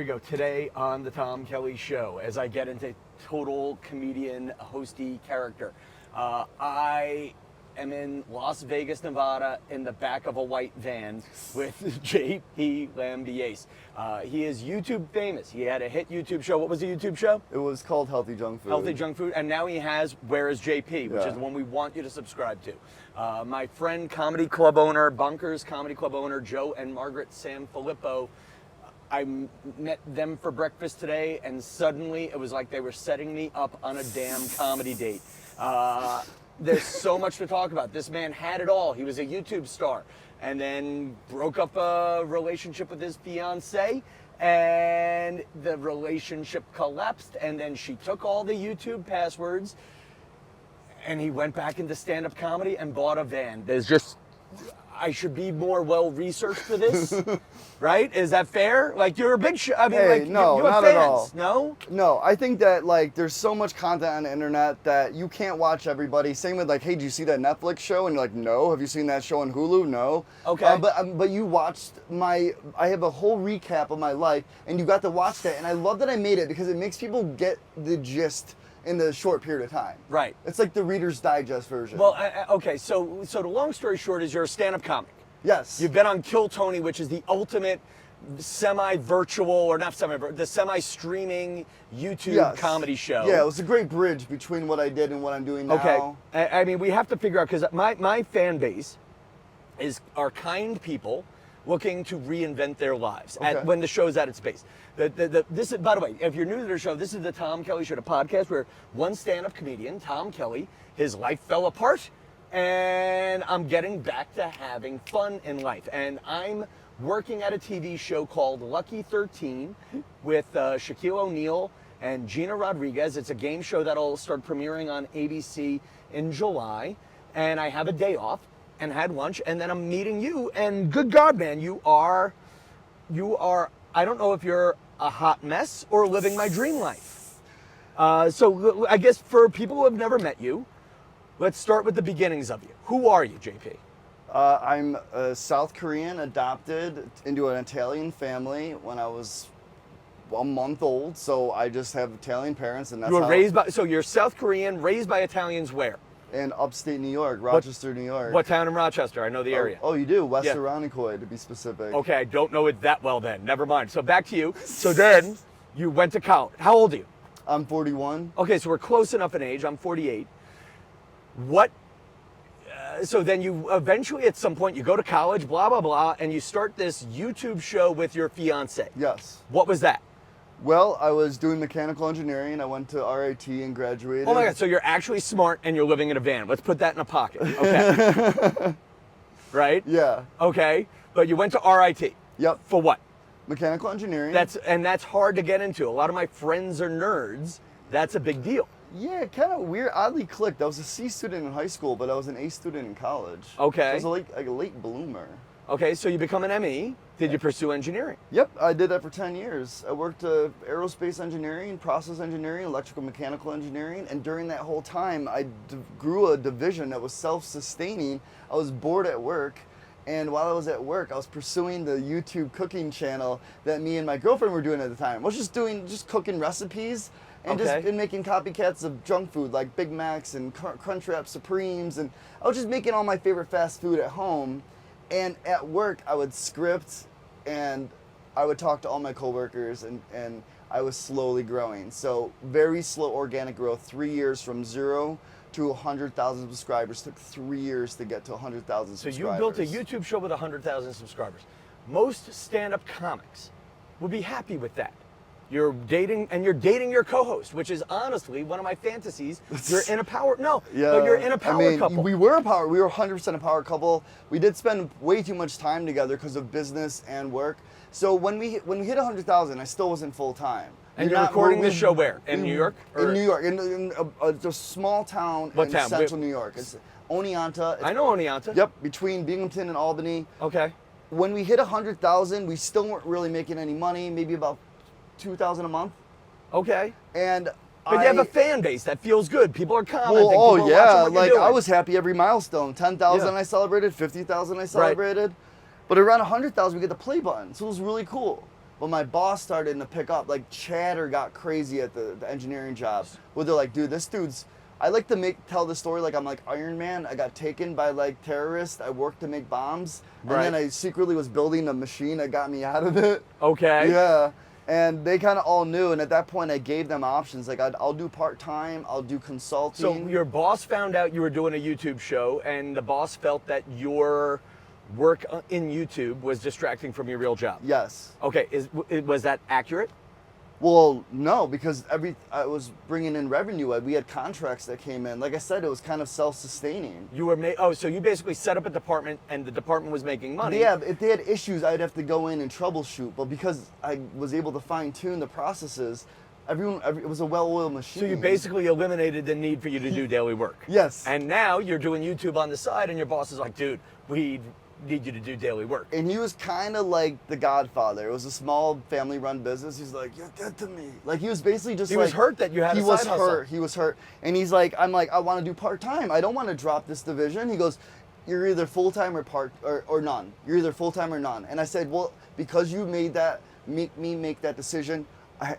Here we go. Today on the Tom Kelly Show, as I get into total comedian hosty character, I am in Las Vegas, Nevada, in the back of a white van with J.P. Lambiase. He is YouTube famous. He had a hit YouTube show. What was the YouTube show? It was called Hellthy Junkfood. Hellthy Junkfood, and now he has Where is JP, which is the one we want you to subscribe to. My friend, comedy club owner, Bunkers comedy club owner, Joe and Margaret Sanfilippo. I met them for breakfast today, and suddenly it was like they were setting me up on a damn comedy date. There's so much to talk about. This man had it all. He was a YouTube star, and then broke up a relationship with his fiance, and the relationship collapsed, and then she took all the YouTube passwords, and he went back into stand-up comedy and bought a van. There's just... I should be more well-researched for this, right? Is that fair? Like, you're a big show. I mean, hey, like, no, you have not fans. at all. No? No, I think that, like, there's so much content on the internet that you can't watch everybody. Same with, like, hey, do you see that Netflix show? And you're like, no. Have you seen that show on Hulu? No. Okay. But you watched I have a whole recap of my life, and you got to watch that. And I love that I made it because it makes people get the gist in the short period of time. Right. It's like the Reader's Digest version. Well, okay, so the long story short is you're a stand-up comic. Yes. You've been on Kill Tony, which is the ultimate semi-virtual, or not the semi-streaming YouTube comedy show. Yeah, it was a great bridge between what I did and what I'm doing now. Okay. I mean, we have to figure out, because my fan base are kind people looking to reinvent their lives when the show's at its base. This is, by the way, if you're new to the show, this is the Tom Kelly Show, the podcast where one stand-up comedian, Tom Kelly, his life fell apart, and I'm getting back to having fun in life. And I'm working at a TV show called Lucky 13 with Shaquille O'Neal and Gina Rodriguez. It's a game show that'll start premiering on ABC in July. And I have a day off and had lunch, and then I'm meeting you. And good God, man, you are, I don't know if you're a hot mess or living my dream life. So I guess for people who have never met you, let's start with the beginnings of you. Who are you, JP? I'm a South Korean, adopted into an Italian family when I was a month old. So I just have Italian parents, and that's You were raised by, so you're South Korean, raised by Italians where? In upstate New York, Rochester, New York. What town in Rochester? I know the area. Oh, you do? West Irondequoit, to be specific. Okay, I don't know it that well then. Never mind. So back to you. So then you went to college. How old are you? I'm 41. Okay, so we're close enough in age. I'm 48. So then you eventually, at some point, you go to college, blah, blah, blah, and you start this YouTube show with your fiance. Yes. What was that? Well, I was doing mechanical engineering. I went to RIT and graduated. Oh my God, so you're actually smart and you're living in a van. Let's put that in a pocket, okay? Right? Yeah. Okay, but you went to RIT. Yep. For what? Mechanical engineering. That's hard to get into. A lot of my friends are nerds. That's a big deal. Yeah, kind of weird, oddly clicked. I was a C student in high school, but I was an A student in college. Okay. So I was like a late bloomer. Okay, so you become an ME. Did you pursue engineering? Yep, I did that for 10 years. I worked aerospace engineering, process engineering, electrical mechanical engineering, and during that whole time, I grew a division that was self-sustaining. I was bored at work, and while I was at work, I was pursuing the YouTube cooking channel that me and my girlfriend were doing at the time. I was just cooking recipes and just making copycats of junk food like Big Macs and Crunchwrap Supremes, and I was just making all my favorite fast food at home. And at work, I would script and I would talk to all my coworkers, and I was slowly growing. So very slow organic growth, 3 years from 0 to 100,000 subscribers. Took 3 years to get to 100,000 subscribers. So you built a YouTube show with 100,000 subscribers. Most stand-up comics would be happy with that. You're dating your co-host, which is honestly one of my fantasies. You're in a power, but you're in a power couple. We were 100% a power couple. We did spend way too much time together because of business and work. So when we hit 100,000, I still wasn't full time. And you're recording this show where? In New York? In New York, in a small town in central New York. It's Oneonta. I know Oneonta. Yep, between Binghamton and Albany. Okay. When we hit 100,000, we still weren't really making any money, maybe about $2,000 a month. Okay. But you have a fan base that feels good. People are commenting. Well, people are watching what you're doing. I was happy every milestone. 10,000 I celebrated, 50,000 I celebrated. But around 100,000 we get the play button. So it was really cool. But my boss started to pick up, like chatter got crazy at the engineering job, where they're like, dude, this dude's, I like to tell the story like I'm like Iron Man. I got taken by like terrorists. I worked to make bombs. And then I secretly was building a machine that got me out of it. Okay. Yeah. And they kind of all knew. And at that point, I gave them options. Like, I'll do part-time. I'll do consulting. So your boss found out you were doing a YouTube show, and the boss felt that your work in YouTube was distracting from your real job. Yes. Okay. Was that accurate? Well, no, because I was bringing in revenue. We had contracts that came in. Like I said, it was kind of self-sustaining. You were so you basically set up a department, and the department was making money. Yeah, if they had issues, I'd have to go in and troubleshoot. But because I was able to fine-tune the processes, it was a well-oiled machine. So you basically eliminated the need for you to do daily work. Yes. And now you're doing YouTube on the side, and your boss is like, dude, we need you to do daily work. And he was kind of like the Godfather. It was a small family-run business. He's like, you're dead to me. Like, he was basically just He was hurt that you had a side hustle. He was hurt. And he's like, I'm like, I want to do part-time. I don't want to drop this division. He goes, you're either full-time or none. You're either full-time or none. And I said, well, because you made that, make me make that decision,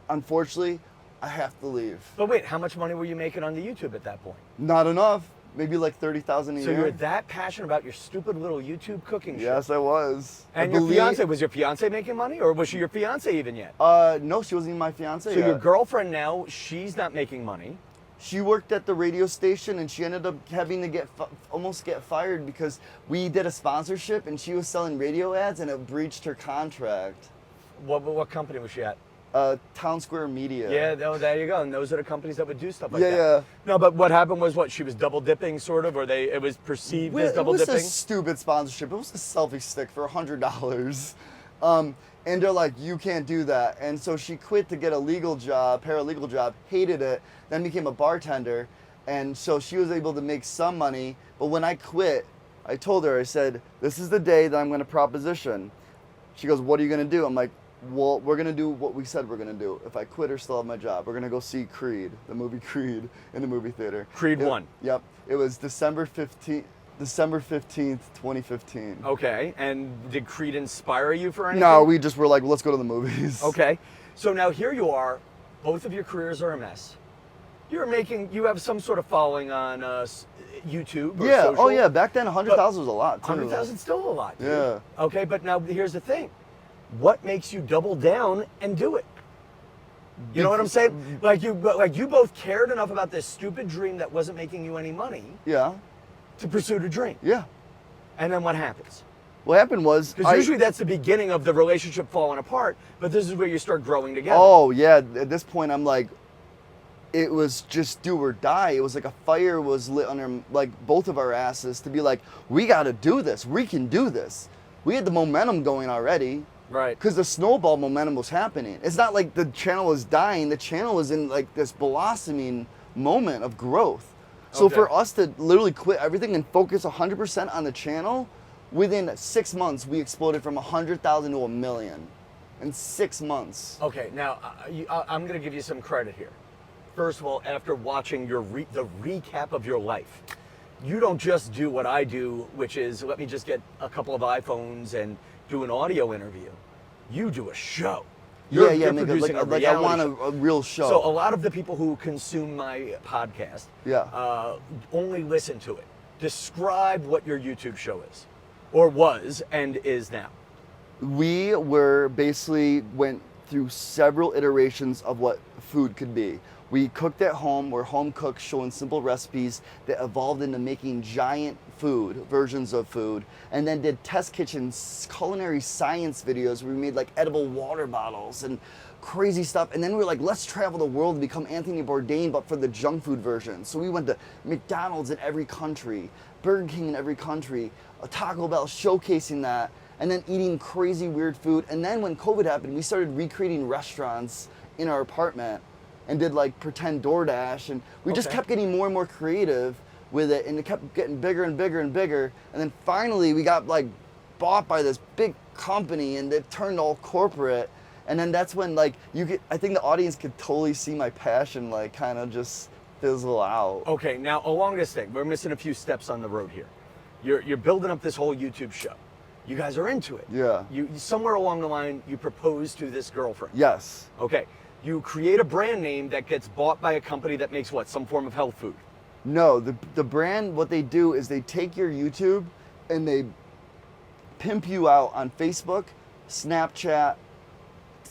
unfortunately, I have to leave. But wait, how much money were you making on the YouTube at that point? Not enough. Maybe like 30,000 a year. So you were that passionate about your stupid little YouTube cooking show? Yes, I was. And your fiance, was your fiance making money, or was she your fiance even yet? No, she wasn't even my fiance yet. So your girlfriend now, she's not making money. She worked at the radio station, and she ended up having to almost get fired because we did a sponsorship, and she was selling radio ads, and it breached her contract. What company was she at? Town Square Media. Yeah, there you go. And those are the companies that would do stuff like that. Yeah. No, but what happened was she was double dipping, sort of, or it was perceived as double dipping? It was a stupid sponsorship. It was a selfie stick for $100. And they're like, you can't do that. And so she quit to get a paralegal job, hated it, then became a bartender. And so she was able to make some money. But when I quit, I told her, I said, this is the day that I'm going to proposition. She goes, what are you going to do? I'm like, well, we're going to do what we said we're going to do. If I quit or still have my job, we're going to go see Creed, the movie Creed, in the movie theater. Creed 1. Yep. It was December 15th, 2015. Okay. And did Creed inspire you for anything? No, we just were like, let's go to the movies. Okay. So now here you are. Both of your careers are a mess. You have some sort of following on YouTube or yeah. social. Oh, yeah. Back then, 100,000 was a lot, too. 100,000 still a lot, dude. Yeah. Okay, but now here's the thing. What makes you double down and do it? You know what I'm saying? Like you both cared enough about this stupid dream that wasn't making you any money. Yeah. To pursue the dream. Yeah. And then what happens? What happened was... Because usually that's the beginning of the relationship falling apart, but this is where you start growing together. Oh, yeah. At this point, I'm like, it was just do or die. It was like a fire was lit under like both of our asses to be like, we got to do this. We can do this. We had the momentum going already. Right. Because the snowball momentum was happening. It's not like the channel was dying. The channel was in like this blossoming moment of growth. So for us to literally quit everything and focus 100% on the channel, within 6 months, we exploded from 100,000 to 1 million. In 6 months. Okay, now I'm going to give you some credit here. First of all, after watching the recap of your life, you don't just do what I do, which is let me just get a couple of iPhones and do an audio interview. You do a show. You're producing a reality I want a real show. So a lot of the people who consume my podcast only listen to it. Describe what your YouTube show is, or was and is now. We went through several iterations of what food could be. We cooked at home. We're home cooks showing simple recipes that evolved into making giant versions of food, and then did test kitchens, culinary science videos where we made like edible water bottles and crazy stuff. And then we were like, let's travel the world and become Anthony Bourdain, but for the junk food version. So we went to McDonald's in every country, Burger King in every country, a Taco Bell showcasing that, and then eating crazy weird food. And then when COVID happened, we started recreating restaurants in our apartment and did like pretend DoorDash, and we just kept getting more and more creative with it, and it kept getting bigger and bigger and bigger. And then finally we got like bought by this big company, and it turned all corporate. And then that's when like I think the audience could totally see my passion like kind of just fizzle out. Okay, now along this thing, we're missing a few steps on the road here. You're building up this whole YouTube show. You guys are into it. Yeah. You somewhere along the line, you propose to this girlfriend. Yes. Okay. You create a brand name that gets bought by a company that makes what? Some form of health food. No, the brand, what they do is they take your YouTube and they pimp you out on Facebook, Snapchat,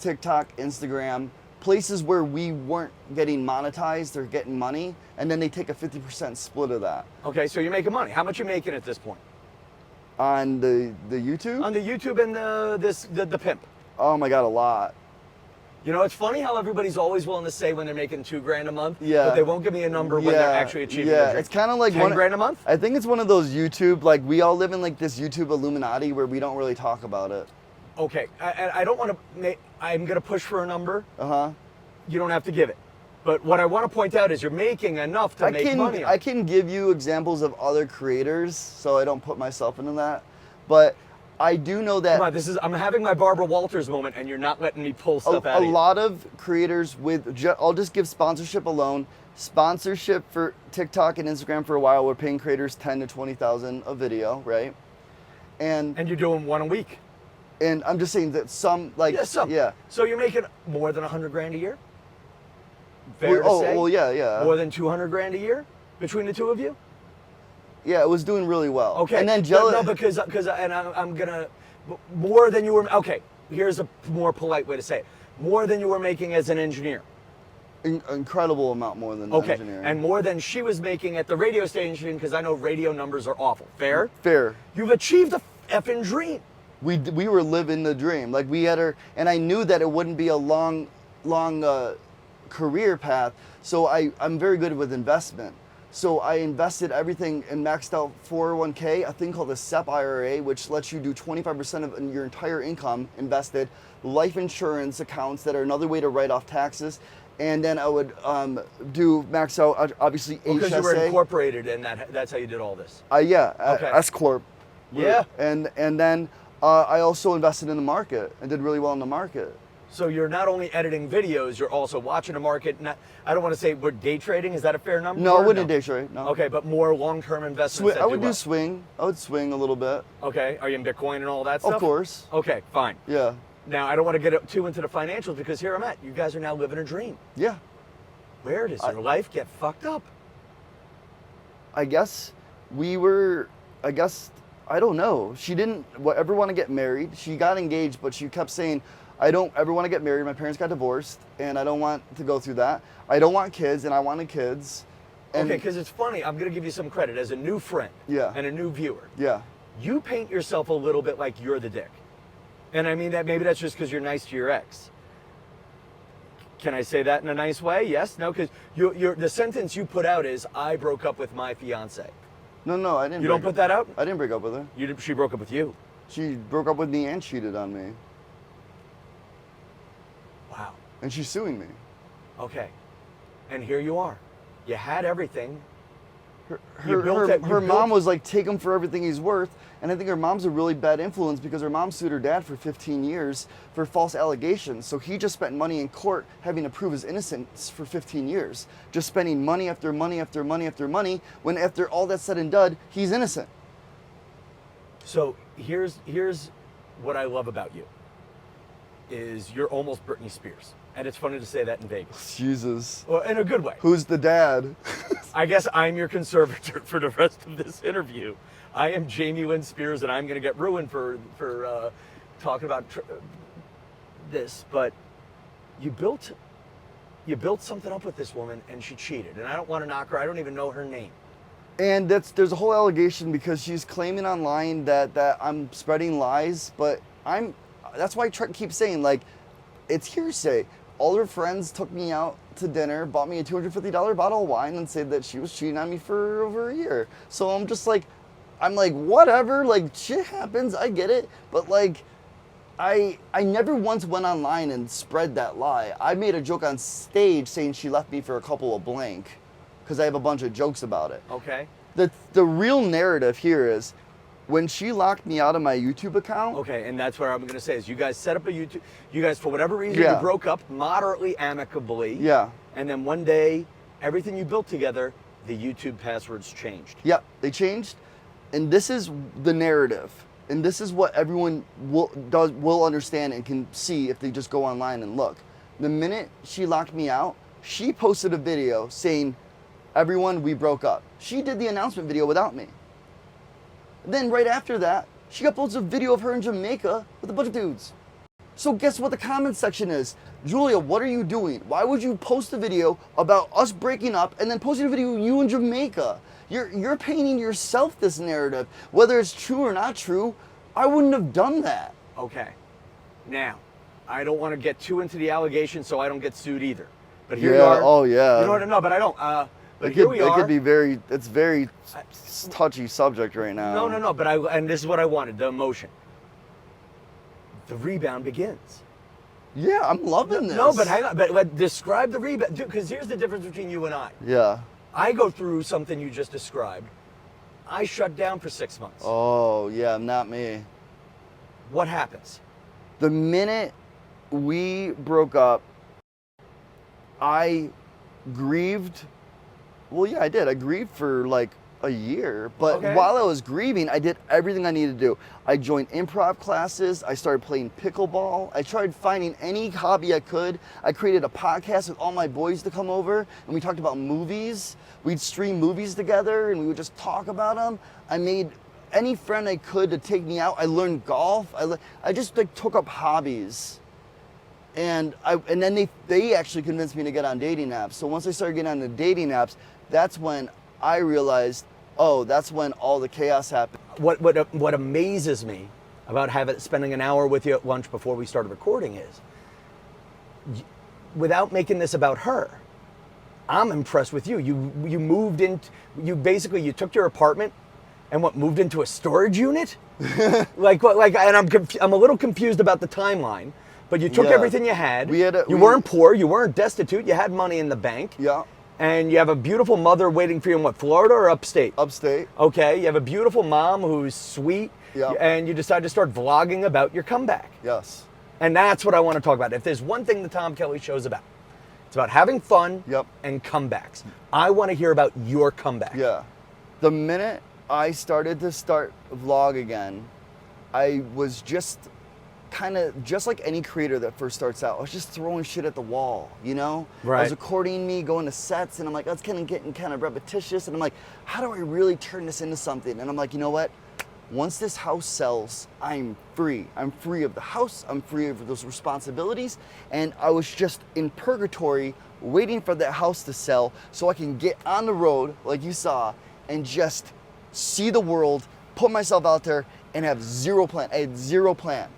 TikTok, Instagram, places where we weren't getting monetized or getting money, and then they take a 50% split of that. Okay, so you're making money. How much are you making at this point? On the YouTube? On the YouTube and the pimp. Oh my God, a lot. You know, it's funny how everybody's always willing to say when they're making $2,000 a month, Yeah. but they won't give me a number when they're actually achieving their dream. It's kind of like $10,000 a month? I think it's one of those YouTube, like we all live in like this YouTube Illuminati where we don't really talk about it. Okay, I don't want to. I'm going to push for a number. Uh-huh. You don't have to give it. But what I want to point out is you're making enough to make money. I can give you examples of other creators, so I don't put myself into that. But I do know that. Come on, I'm having my Barbara Walters moment, and you're not letting me pull stuff out of you. A lot of creators I'll just give sponsorship alone. Sponsorship for TikTok and Instagram for a while, we're paying creators $10,000 to $20,000 a video, right? And you're doing one a week. And I'm just saying that some, like, yeah. So you're making more than $100,000 a year? Fair to say? Well, yeah. More than $200,000 a year between the two of you? Yeah, it was doing really well. Okay. And then No, because I'm gonna more than you were. Okay, here's a more polite way to say it: more than you were making as an engineer. Incredible amount more than engineering. And more than she was making at the radio station, because I know radio numbers are awful. Fair? Fair. You've achieved a effing dream. We were living the dream. Like we had her, and I knew that it wouldn't be a long career path. So I'm very good with investment. So I invested everything and maxed out 401k, a thing called a SEP IRA, which lets you do 25% of your entire income invested, life insurance accounts that are another way to write off taxes. And then I would max out, obviously, HSA. Because you were incorporated, and that's how you did all this. Yeah, okay. S Corp. Yeah. And then I also invested in the market and did really well in the market. So you're not only editing videos, you're also watching the market. I don't want to say we're day trading. Is that a fair number? No, I wouldn't day trade. No. Okay, but more long-term investments. I would do swing. I would swing a little bit. Okay. Are you in Bitcoin and all that stuff? Of course. Okay, fine. Yeah. Now, I don't want to get too into the financials because here I'm at. You guys are now living a dream. Yeah. Where does your life get fucked up? I guess I don't know. She didn't ever want to get married. She got engaged, but she kept saying, I don't ever want to get married. My parents got divorced, and I don't want to go through that. I don't want kids, and I wanted kids. And okay, because it's funny. I'm going to give you some credit as a new friend and a new viewer. Yeah. You paint yourself a little bit like you're the dick. And I mean that maybe that's just because you're nice to your ex. Can I say that in a nice way? Yes? No? Because the sentence you put out is, I broke up with my fiance. No, I didn't. You don't put that out? I didn't break up with her. She broke up with you. She broke up with me and cheated on me. Wow. And she's suing me. Okay. And here you are. You had everything. Her mom was like, take him for everything he's worth. And I think her mom's a really bad influence because her mom sued her dad for 15 years for false allegations. So he just spent money in court having to prove his innocence for 15 years. Just spending money after money after money after money, when after all that's said and done, he's innocent. So here's what I love about you, is you're almost Britney Spears. And it's funny to say that in Vegas. Jesus. Well, in a good way. Who's the dad? I guess I'm your conservator for the rest of this interview. I am Jamie Lynn Spears, and I'm going to get ruined for talking about this. But you built something up with this woman, and she cheated. And I don't want to knock her. I don't even know her name. And there's a whole allegation because she's claiming online that I'm spreading lies, but that's why I keep saying, like, it's hearsay. All her friends took me out to dinner, bought me a $250 bottle of wine, and said that she was cheating on me for over a year. So I'm like, whatever, like, shit happens, I get it. But like, I never once went online and spread that lie. I made a joke on stage saying she left me for a couple of blank, because I have a bunch of jokes about it. Okay. The real narrative here is, when she locked me out of my YouTube account. Okay, and that's what I'm going to say is you guys set up a YouTube. You guys, for whatever reason, you broke up moderately amicably. Yeah. And then one day, everything you built together, the YouTube passwords changed. Yeah, they changed. And this is the narrative. and this is what everyone will understand and can see if they just go online and look. The minute she locked me out, she posted a video saying, "Everyone, we broke up." She did the announcement video without me. Then right after that, she uploads a video of her in Jamaica with a bunch of dudes. So guess what the comment section is? "Julia, what are you doing? Why would you post a video about us breaking up and then posting a video of you in Jamaica? You're painting yourself this narrative. Whether it's true or not true, I wouldn't have done that." Okay. Now, I don't want to get too into the allegation so I don't get sued either. But here you Yeah, are. oh yeah. You know what? No, but I don't. But It here could, we it are. could be it's very touchy subject right now. No. But and this is what I wanted, the emotion. The rebound begins. Yeah, I'm loving this. No, but hang on. But describe the rebound. Because here's the difference between you and I. Yeah. I go through something you just described. I shut down for 6 months. Oh, yeah, not me. What happens? The minute we broke up, I grieved. Well, yeah, I did. I grieved for like a year. But Okay. while I was grieving, I did everything I needed to do. I joined improv classes. I started playing pickleball. I tried finding any hobby I could. I created a podcast with all my boys to come over, and we talked about movies. We'd stream movies together, and we would just talk about them. I made any friend I could to take me out. I learned golf. I just like took up hobbies. And then they actually convinced me to get on dating apps. So once I started getting on the dating apps, that's when I realized, oh, that's when all the chaos happened. What amazes me about spending an hour with you at lunch before we started recording is, without making this about her, I'm impressed with you. You moved in. You took your apartment and moved into a storage unit. And I'm a little confused about the timeline. But you took Yeah. everything you had. You we- weren't poor. You weren't destitute. You had money in the bank. Yeah, And you have a beautiful mother waiting for you in what, Florida or upstate? upstate. Okay. You have a beautiful mom who's sweet. Yeah. And you decide to start vlogging about your comeback. Yes. And that's what I want to talk about. If there's one thing the Tom Kelly Show's about, it's about having fun Yep. and comebacks. I want to hear about your comeback. Yeah. The minute I started to vlog again, I was just kind of just like any creator that first starts out. I was just throwing shit at the wall, you know? Right. I was recording me going to sets, and I'm like, that's getting kind of repetitious. And I'm like, how do I really turn this into something? And I'm like, you know what? Once this house sells, I'm free. I'm free of the house. I'm free of those responsibilities. And I was just in purgatory waiting for that house to sell so I can get on the road, like you saw, and just see the world, put myself out there, and have zero plan. I had zero plan.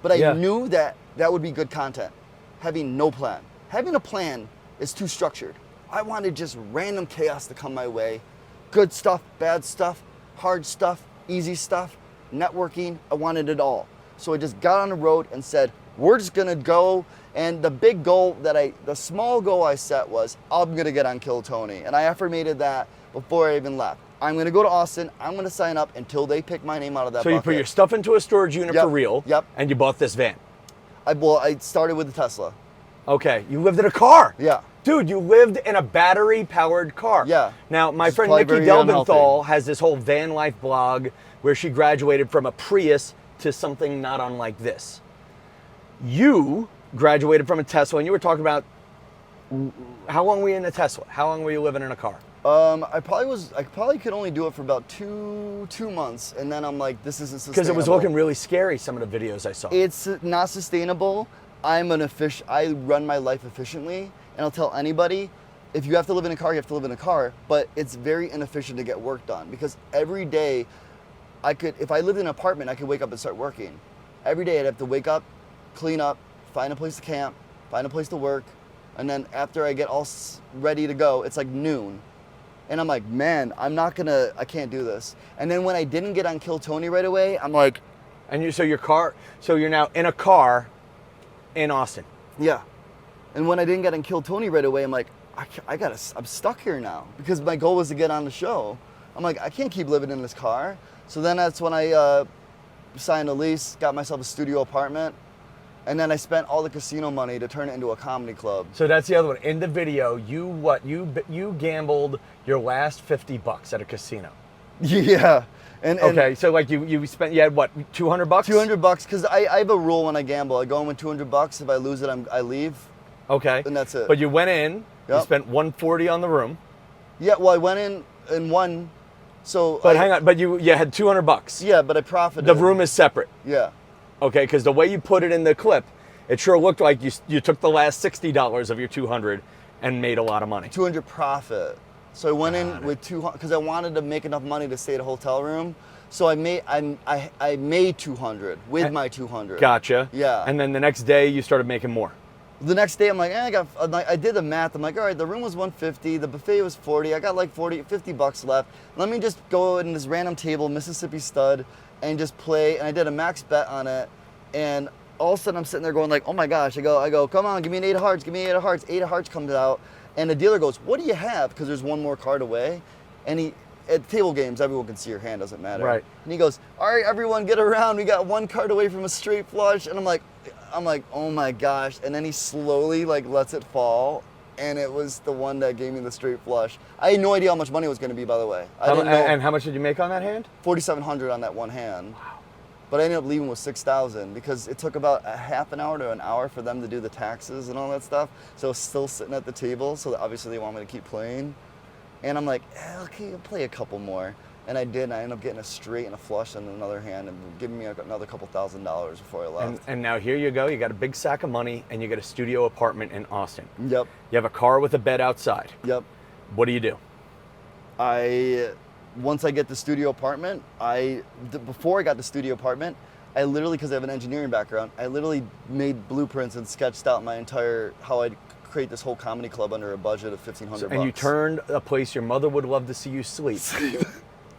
But I knew that would be good content, having no plan. Having a plan is too structured. I wanted just random chaos to come my way. Good stuff, bad stuff, hard stuff, easy stuff, networking. I wanted it all. So I just got on the road and said, we're just gonna go. And the small goal I set was, I'm gonna get on Kill Tony. And I affirmated that before I even left. I'm gonna go to Austin, I'm gonna sign up until they pick my name out of that So you bucket. put your stuff into a storage unit for real. Yep. And you bought this van. I started with the Tesla. Okay. You lived in a car. Yeah. Dude, you lived in a battery-powered car. Yeah. Now, my It's friend probably Nikki very unhealthy. Delbenthal has this whole van life blog where she graduated from a Prius to something not unlike this. You graduated from a Tesla, and you were talking about how long were you in a Tesla? How long were you living in a car? I probably could only do it for about two months, and then I'm like, this isn't sustainable. Because it was looking really scary, some of the videos I saw. It's not sustainable. I run my life efficiently, and I'll tell anybody, if you have to live in a car, you have to live in a car, but it's very inefficient to get work done, because every day, if I lived in an apartment, I could wake up and start working. Every day I'd have to wake up, clean up, find a place to camp, find a place to work, and then after I get all ready to go, it's like noon. And I'm like, man, I can't do this. And then when I didn't get on Kill Tony right away, I'm like... So you're now in a car in Austin. Yeah. And when I didn't get on Kill Tony right away, I'm like, I'm stuck here now. Because my goal was to get on the show. I'm like, I can't keep living in this car. So then that's when I signed a lease, got myself a studio apartment. And then I spent all the casino money to turn it into a comedy club. So that's the other one. In the video, you gambled your last $50 at a casino. Yeah. And Okay, so like you had what, $200? $200 because I have a rule when I gamble. I go in with $200. If I lose it, I leave. Okay. And that's it. But you went in, you Yep. spent $140 on the room. Yeah, well, I went in and won. So But hang on, but you had $200. Yeah, but I profited. The room is separate. Yeah. Okay, because the way you put it in the clip, it sure looked like you took the last $60 of your 200 and made a lot of money. 200 profit. So I went in with 200 because I wanted to make enough money to stay at a hotel room. So I made 200 with my 200. Gotcha. Yeah. And then the next day you started making more. The next day I'm like, I did the math. I'm like, all right, the room was 150, the buffet was 40. I got like $50 left. Let me just go in this random table, Mississippi Stud, and just play. And I did a max bet on it. And all of a sudden I'm sitting there going like, oh my gosh. I go, come on, give me an 8 of hearts, give me 8 of hearts. 8 of hearts comes out. And the dealer goes, what do you have? Because there's one more card away. And at table games, everyone can see your hand, doesn't matter. Right. And he goes, all right, everyone get around. We got 1 card away from a straight flush. And I'm like, oh my gosh. And then he slowly like lets it fall. And it was the one that gave me the straight flush. I had no idea how much money it was going to be, by the way. I didn't know. And how much did you make on that hand? $4,700 on that one hand. Wow. But I ended up leaving with $6,000 because it took about a half an hour to an hour for them to do the taxes and all that stuff. So I was still sitting at the table. So obviously they want me to keep playing. And I'm like, okay, I'll play a couple more. And I did, and I ended up getting a straight and a flush on another hand and giving me another couple $1,000s before I left. And now here you go. You got a big sack of money, and you got a studio apartment in Austin. Yep. You have a car with a bed outside. Yep. What do you do? Once I get the studio apartment, before I got the studio apartment, I literally, because I have an engineering background, I literally made blueprints and sketched out how I'd create this whole comedy club under a budget of $1,500. And you turned a place your mother would love to see you sleep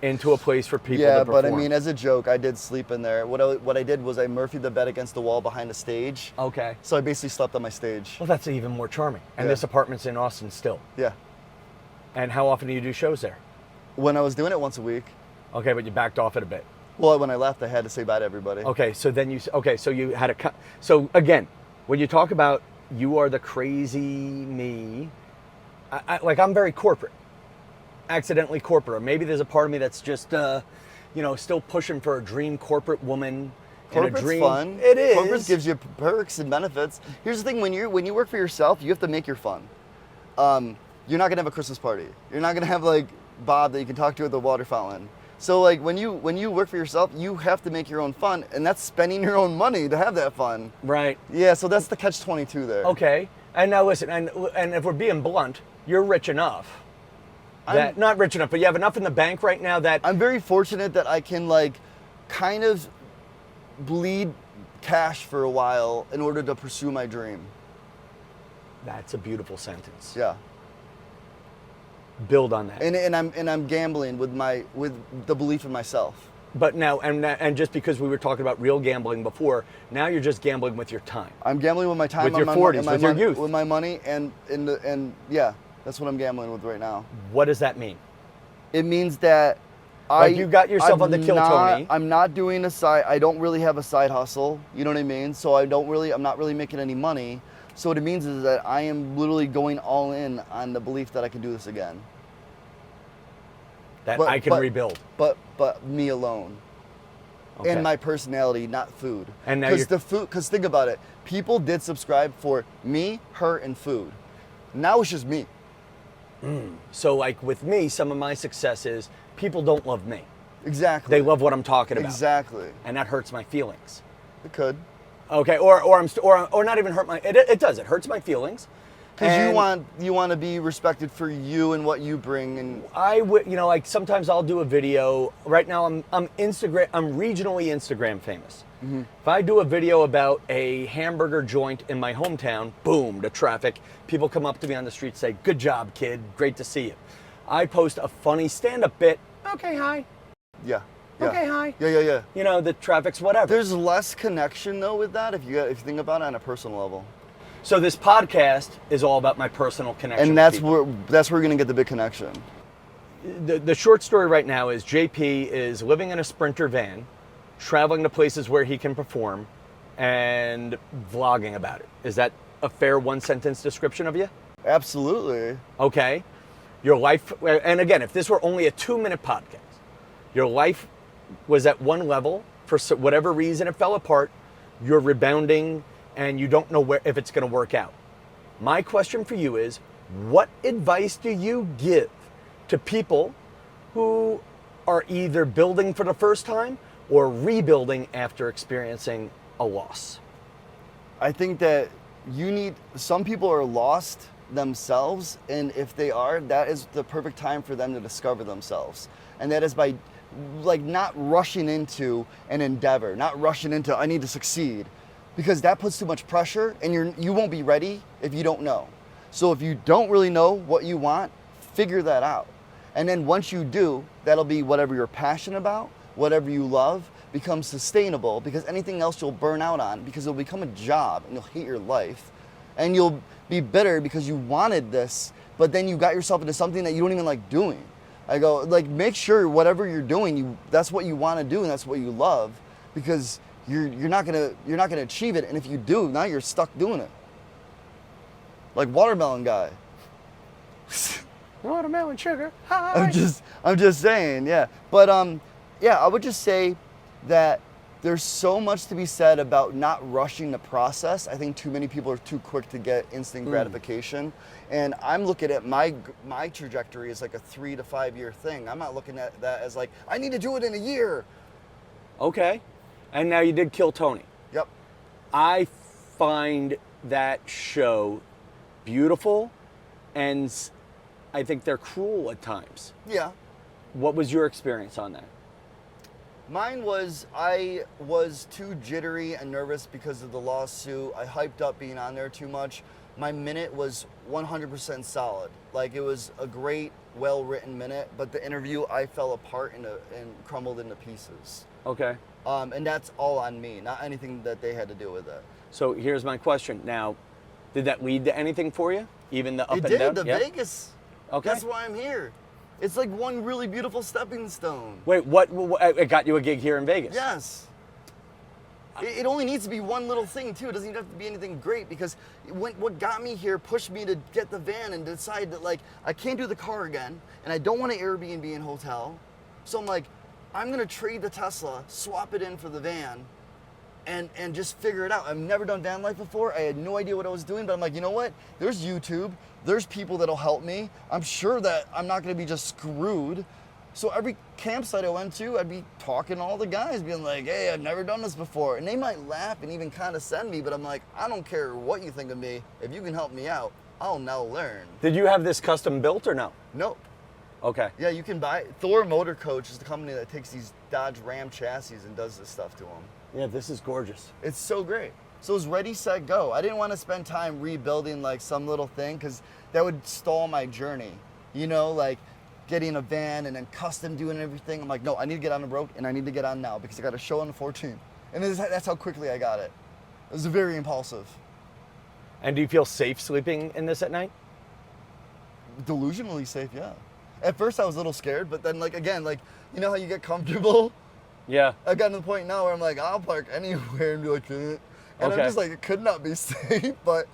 into a place for people to Yeah, perform. but I mean, as a joke, I did sleep in there. What I did was I Murphy'd the bed against the wall behind the stage. Okay. So I basically slept on my stage. Well, that's even more charming. And Yeah. this apartment's in Austin still. Yeah. And how often do you do shows there? When I was doing it once a week. Okay, but you backed off it a bit. Well, when I left, I had to say bye to everybody. Okay, so then so you had so again, when you talk about you are the crazy me, I'm very corporate, accidentally corporate. Or maybe there's a part of me that's just, still pushing for a dream corporate woman. Corporate's dream. fun. It is. Corporate gives you perks and benefits. Here's the thing: when you work for yourself, you have to make your fun. You're not gonna have a Christmas party. You're not gonna have like Bob that you can talk to at the water fountain. So like when you work for yourself, you have to make your own fun, and that's spending your own money to have that fun. Right. Yeah. So that's the catch-22 there. Okay. And now listen, and if we're being blunt, you're rich enough. Not rich enough, but you have enough in the bank right now that I'm very fortunate that I can like kind of bleed cash for a while in order to pursue my dream. That's a beautiful sentence. Yeah. Build on that. And I'm gambling with the belief in myself. But now, and just because we were talking about real gambling before, now you're just gambling with your time. I'm gambling with my time, with your 40s, with your youth, with my money, and yeah, that's what I'm gambling with right now. What does that mean? It means that you got yourself on the Kill Tony. I'm not doing a side. I don't really have a side hustle. You know what I mean? So I'm not really making any money. So what it means is that I am literally going all in on the belief that I can do this again. I can rebuild. But me alone. Okay. And my personality, not food. And now because think about it. People did subscribe for me, her, and food. Now it's just me. So like with me, some of my success is people don't love me. Exactly. They love what I'm talking about. Exactly. And that hurts my feelings. It could. Okay, or not even hurt it does. It hurts my feelings. Because you want to be respected for you and what you bring, and I would, like sometimes I'll do a video. Right now I'm regionally Instagram famous. Mm-hmm. If I do a video about a hamburger joint in my hometown, boom, the traffic. People come up to me on the street and say, "Good job, kid. Great to see you." I post a funny stand-up bit. Okay, hi. Yeah. Okay, hi. Yeah. The traffic's whatever. There's less connection though with that if you think about it on a personal level. So this podcast is all about my personal connection. And that's where we're gonna get the big connection. The short story right now is JP is living in a Sprinter van, traveling to places where he can perform, and vlogging about it. Is that a fair one-sentence description of you? Absolutely. Okay. Your life, and again, if this were only a 2-minute podcast, Your life was at one level, for whatever reason it fell apart, you're rebounding and you don't know if it's going to work out. My question for you is, what advice do you give to people who are either building for the first time or rebuilding after experiencing a loss? I think that some people are lost themselves, and if they are, that is the perfect time for them to discover themselves. And that is by not rushing into an endeavor, not rushing into, I need to succeed, because that puts too much pressure and you won't be ready if you don't know. So if you don't really know what you want, figure that out. And then once you do, that'll be whatever you're passionate about, whatever you love, becomes sustainable, because anything else you'll burn out on, because it'll become a job and you'll hate your life. And you'll be bitter because you wanted this, but then you got yourself into something that you don't even like doing. I go, make sure whatever you're doing, that's what you want to do and that's what you love, because you're not gonna achieve it. And if you do, now you're stuck doing it. Like watermelon guy. Watermelon sugar. Hi. I'm just saying, yeah. But I would just say that there's so much to be said about not rushing the process. I think too many people are too quick to get instant gratification. And I'm looking at my trajectory as like a 3 to 5 year thing. I'm not looking at that as like, I need to do it in a year. Okay. And now you did Kill Tony. Yep. I find that show beautiful, and I think they're cruel at times. Yeah. What was your experience on that? Mine was, I was too jittery and nervous because of the lawsuit. I hyped up being on there too much. My minute was 100% solid. Like, it was a great, well-written minute, but the interview, I fell apart and crumbled into pieces. Okay. And that's all on me, not anything that they had to do with it. So here's my question. Now, did that lead to anything for you? Even the up It and down? did, the Yep. Vegas. Okay. That's why I'm here. It's like one really beautiful stepping stone. Wait, what it got you a gig here in Vegas? Yes. It only needs to be one little thing, too. It doesn't even have to be anything great, because what got me here pushed me to get the van and decide that, like, I can't do the car again, and I don't want an Airbnb and hotel. So I'm like, I'm going to trade the Tesla, swap it in for the van, and just figure it out. I've never done van life before. I had no idea what I was doing, but I'm like, you know what? There's YouTube. There's people that'll help me. I'm sure that I'm not going to be just screwed. So every campsite I went to, I'd be talking to all the guys, being like, hey, I've never done this before. And they might laugh and even condescend me, but I'm like, I don't care what you think of me. If you can help me out, I'll now learn. Did you have this custom built or no? Nope. Okay. Yeah, you can buy Thor Motor Coach is the company that takes these Dodge Ram chassis and does this stuff to them. Yeah, this is gorgeous. It's so great. So it was ready, set, go. I didn't want to spend time rebuilding like some little thing, because that would stall my journey. You know, like getting a van and then custom doing everything. I'm like, no, I need to get on the road, and I need to get on now because I got a show on the 14th. And that's how quickly I got it. It was very impulsive. And do you feel safe sleeping in this at night? Delusionally safe, yeah. At first I was a little scared, but then, like, again, like, you know how you get comfortable? Yeah. I've gotten to the point now where I'm like, I'll park anywhere and be like, and I'm Okay. just like, it could not be safe. But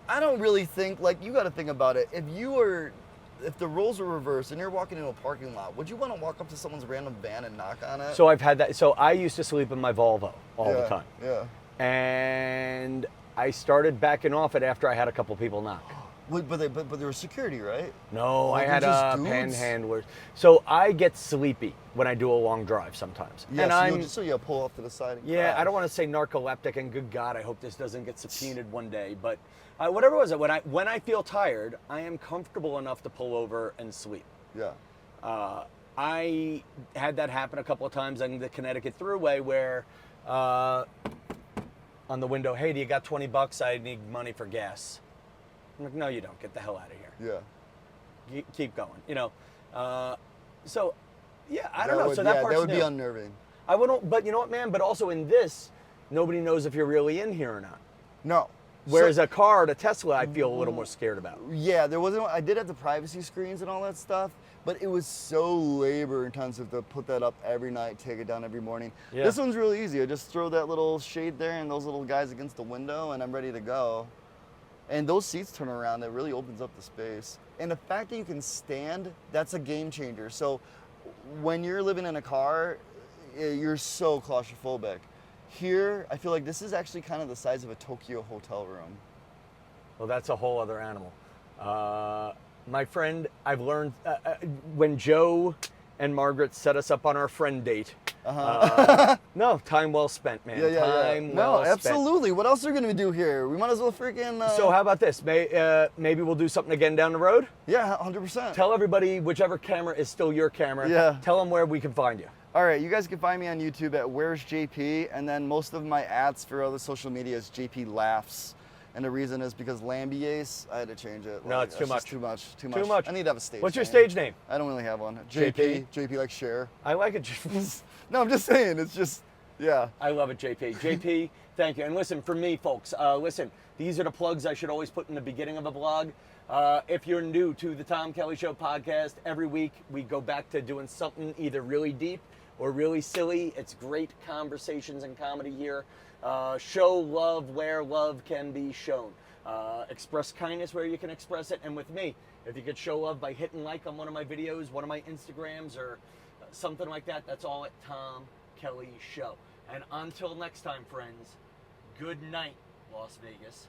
I don't really think, like, you got to think about it. If the roles were reversed and you're walking into a parking lot, would you want to walk up to someone's random van and knock on it? So I've had that. So I used to sleep in my Volvo all the time. Yeah. And I started backing off it after I had a couple people knock. But there was security, right? No, I they're had just dudes? panhandlers. So I get sleepy when I do a long drive sometimes. Yeah, and so you'll pull off to the side. And yeah, crash. I don't want to say narcoleptic, and good God, I hope this doesn't get subpoenaed one day. But whatever it was, when I feel tired, I am comfortable enough to pull over and sleep. Yeah. I had that happen a couple of times on the Connecticut Thruway where on the window, hey, do you got $20? I need money for gas. I'm like, no, you don't. Get the hell out of here. Yeah. Keep going. You know. So, yeah, I don't know. So that part's that would new. be unnerving. I wouldn't. But you know what, man? But also in this, nobody knows if you're really in here or not. No. Whereas a car, the Tesla, I feel a little more scared about. Yeah, there wasn't. I did have the privacy screens and all that stuff, but it was so labor intensive to put that up every night, take it down every morning. Yeah. This one's really easy. I just throw that little shade there and those little guys against the window, and I'm ready to go. And those seats turn around, that really opens up the space. And the fact that you can stand, that's a game changer. So when you're living in a car, you're so claustrophobic. Here, I feel like this is actually kind of the size of a Tokyo hotel room. Well, that's a whole other animal. My friend, I've learned when Joe and Margaret set us up on our friend date. No, time well spent, man. Time well spent. Absolutely. What else are we gonna do here? We might as well freaking. So how about this? Maybe we'll do something again down the road. Yeah, 100%. Tell everybody, whichever camera is still your camera. Yeah. Tell them where we can find you. All right, you guys can find me on YouTube at Where's JP, and then most of my ads for other social media is JP Laughs. And the reason is because Lambiase, I had to change it. No, it's too much. Too much. Too much. I need to have a stage What's your name. stage name? I don't really have one. JP? JP like share. I like it. No, I'm just saying, it's just, yeah. I love it, JP. JP, thank you. And listen, for me, folks, listen, these are the plugs I should always put in the beginning of a blog. If you're new to the Tom Kelly Show podcast, every week we go back to doing something either really deep or really silly. It's great conversations and comedy here. Show love where love can be shown. Express kindness where you can express it. And with me, if you could show love by hitting like on one of my videos, one of my Instagrams, or something like that, that's all at Tom Kelly Show. And until next time, friends, good night, Las Vegas.